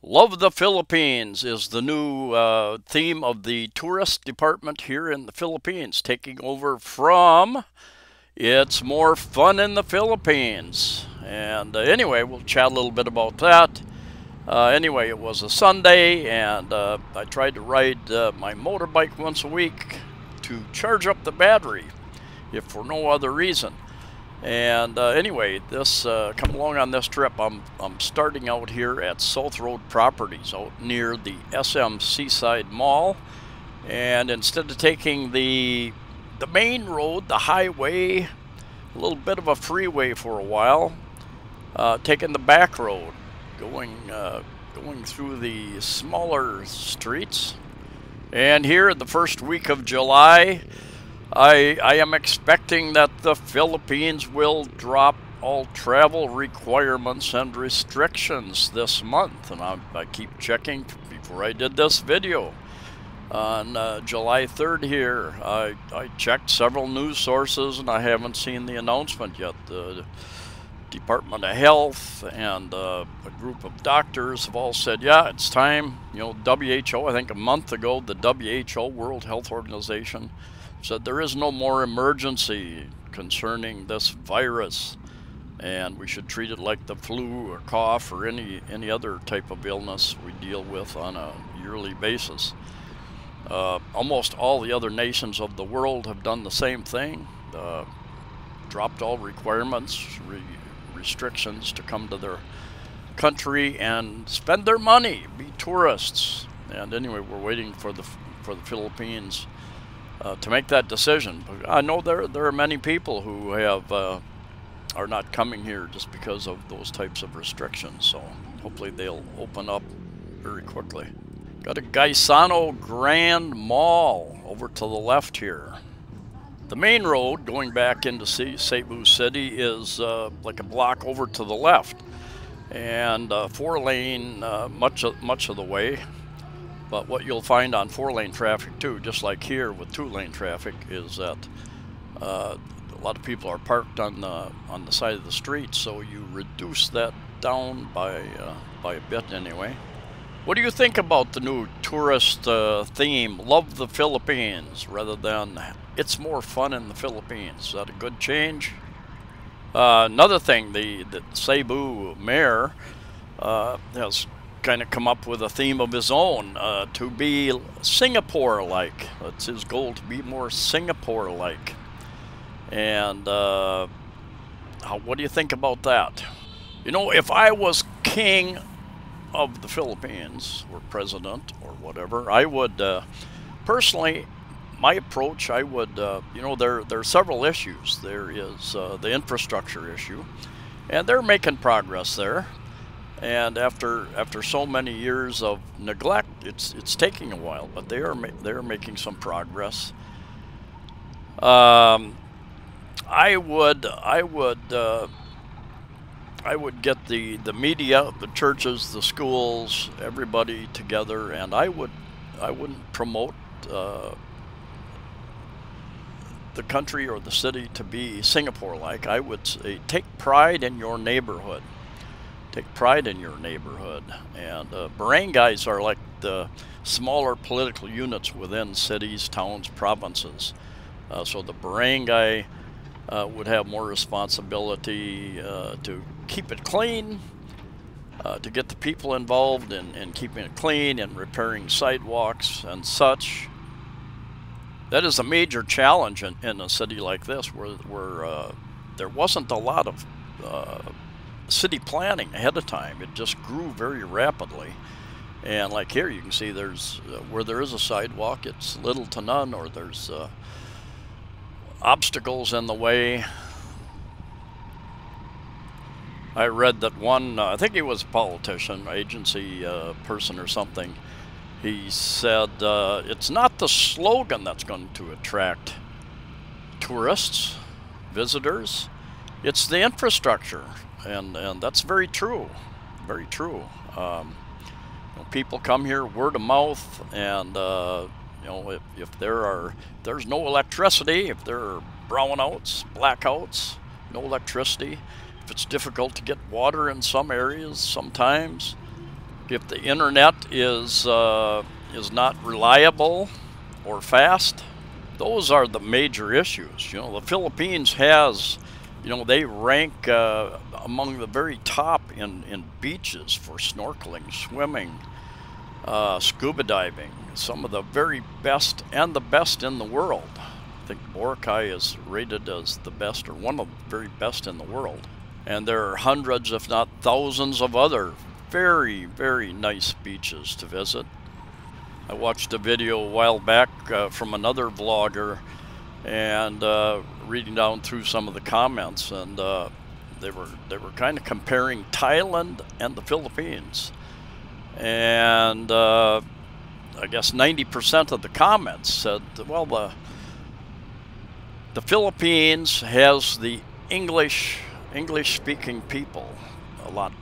Love the Philippines is the new theme of the tourist department here in the Philippines, taking over from It's More Fun in the Philippines. And anyway, we'll chat a little bit about that. Anyway, it was a Sunday, and I tried to ride my motorbike once a week to charge up the battery, if for no other reason. And anyway, this come along on this trip. I'm starting out here at South Road Properties, out near the SM Seaside Mall. And instead of taking the main road, the highway, a little bit of a freeway for a while, taking the back road, going through the smaller streets. And here, the first week of July, I am expecting that the Philippines will drop all travel requirements and restrictions this month. And I keep checking before I did this video. On July 3rd here, I checked several news sources and I haven't seen the announcement yet. The Department of Health and a group of doctors have all said, yeah, it's time. You know, WHO, I think a month ago, the WHO, World Health Organization, said there is no more emergency concerning this virus, and we should treat it like the flu or cough or any other type of illness we deal with on a yearly basis. Almost all the other nations of the world have done the same thing, dropped all requirements, restrictions to come to their country and spend their money, be tourists. And anyway, we're waiting for the Philippines to make that decision. But I know there are many people who have are not coming here just because of those types of restrictions. So hopefully they'll open up very quickly. Got a Gaisano Grand Mall over to the left here. The main road going back into Cebu City is like a block over to the left, and 4-lane much of the way. But what you'll find on 4-lane traffic too, just like here with 2-lane traffic, is that a lot of people are parked on the side of the street, so you reduce that down by a bit anyway. What do you think about the new tourist theme, Love the Philippines, rather than It's More Fun in the Philippines? Is that a good change? Another thing, the Cebu mayor has kind of come up with a theme of his own, to be Singapore-like. That's his goal, to be more Singapore-like. And what do you think about that? You know, if I was king of the Philippines, or president, or whatever, I would, personally, my approach, I would, you know, there are several issues. There is the infrastructure issue, and they're making progress there. And after so many years of neglect, it's taking a while, but they are making some progress. I would get the media, the churches, the schools, everybody together, and I wouldn't promote the country or the city to be Singapore-like. I would say take pride in your neighborhood. Take pride in your neighborhood. And barangays are like the smaller political units within cities, towns, provinces. So the barangay would have more responsibility to keep it clean, to get the people involved in keeping it clean and repairing sidewalks and such. That is a major challenge in a city like this, where there wasn't a lot of city planning ahead of time. It just grew very rapidly. And like here, you can see there's where there is a sidewalk, it's little to none, or there's obstacles in the way. I read that one, I think he was a politician, agency person or something, he said it's not the slogan that's going to attract tourists, visitors, it's the infrastructure. And that's very true, very true. You know, people come here word of mouth, and you know, if there's no electricity, if there are brownouts, blackouts, no electricity, if it's difficult to get water in some areas sometimes, If the internet is not reliable or fast, those are the major issues. You know, the Philippines has, you know, they rank among the very top in beaches for snorkeling, swimming, scuba diving. Some of the very best and the best in the world. I think Boracay is rated as the best or one of the very best in the world. And there are hundreds, if not thousands, of other very, very nice beaches to visit. I watched a video a while back from another vlogger, and reading down through some of the comments, and they were kind of comparing Thailand and the Philippines, and I guess 90% of the comments said, well, the Philippines has the English-speaking people a lot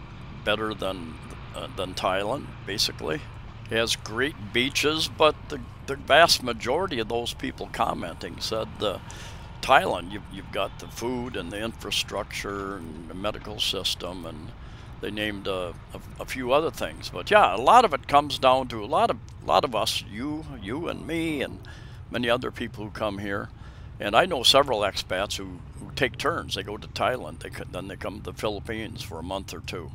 better than Thailand, basically. It has great beaches, but the vast majority of those people commenting said Thailand, you've got the food and the infrastructure and the medical system, and they named a few other things. But yeah, a lot of it comes down to a lot of us, you and me, and many other people who come here. And I know several expats who take turns. They go to Thailand, then they come to the Philippines for a month or two.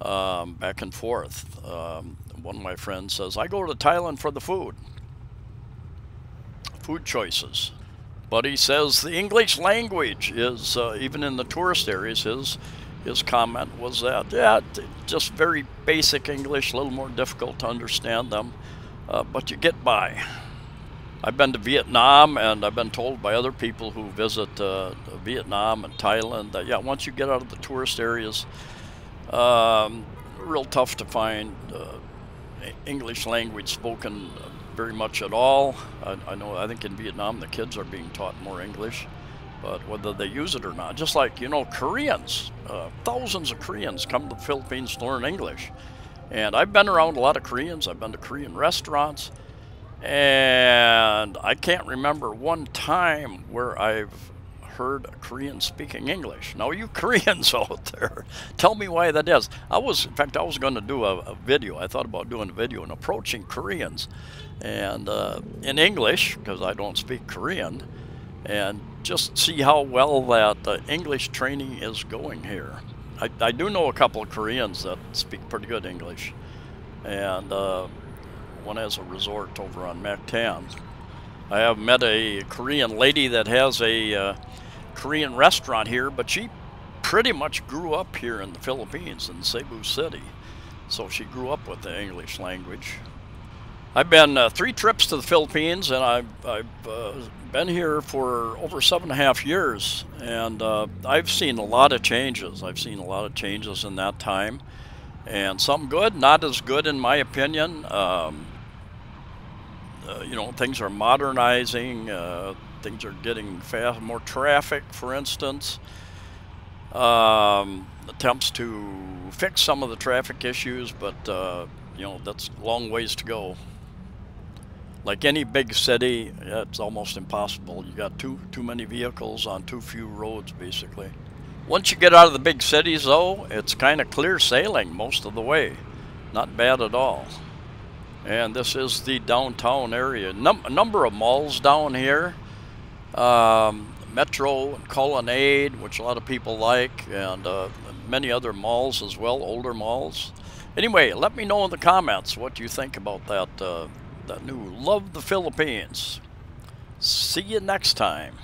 Back and forth. One of my friends says, I go to Thailand for the food choices. But he says the English language is, even in the tourist areas, his comment was that, yeah, just very basic English, a little more difficult to understand them, but you get by. I've been to Vietnam, and I've been told by other people who visit Vietnam and Thailand that, yeah, once you get out of the tourist areas, real tough to find English language spoken very much at all. I think in Vietnam the kids are being taught more English, but whether they use it or not, just like, you know, Koreans, thousands of Koreans come to the Philippines to learn English. And I've been around a lot of Koreans. I've been to Korean restaurants, and I can't remember one time where I've heard a Korean speaking English. Now, you Koreans out there, tell me why that is. In fact, I was going to do a video. I thought about doing a video and approaching Koreans, and in English, because I don't speak Korean, and just see how well that English training is going here. I do know a couple of Koreans that speak pretty good English, and one has a resort over on Mactan. I have met a Korean lady that has a Korean restaurant here, but she pretty much grew up here in the Philippines, in Cebu City. So she grew up with the English language. I've been 3 trips to the Philippines, and I've been here for over 7.5 years, and I've seen a lot of changes. I've seen a lot of changes in that time, and some good, not as good in my opinion. You know, things are modernizing, things are getting fast, more traffic, for instance. Attempts to fix some of the traffic issues, but you know, that's a long ways to go. Like any big city, it's almost impossible. You got too many vehicles on too few roads, basically. Once you get out of the big cities, though, it's kind of clear sailing most of the way. Not bad at all. And this is the downtown area. A number of malls down here. Metro and Colonnade, which a lot of people like, and many other malls as well, older malls. Anyway, let me know in the comments what you think about that new Love the Philippines. See you next time.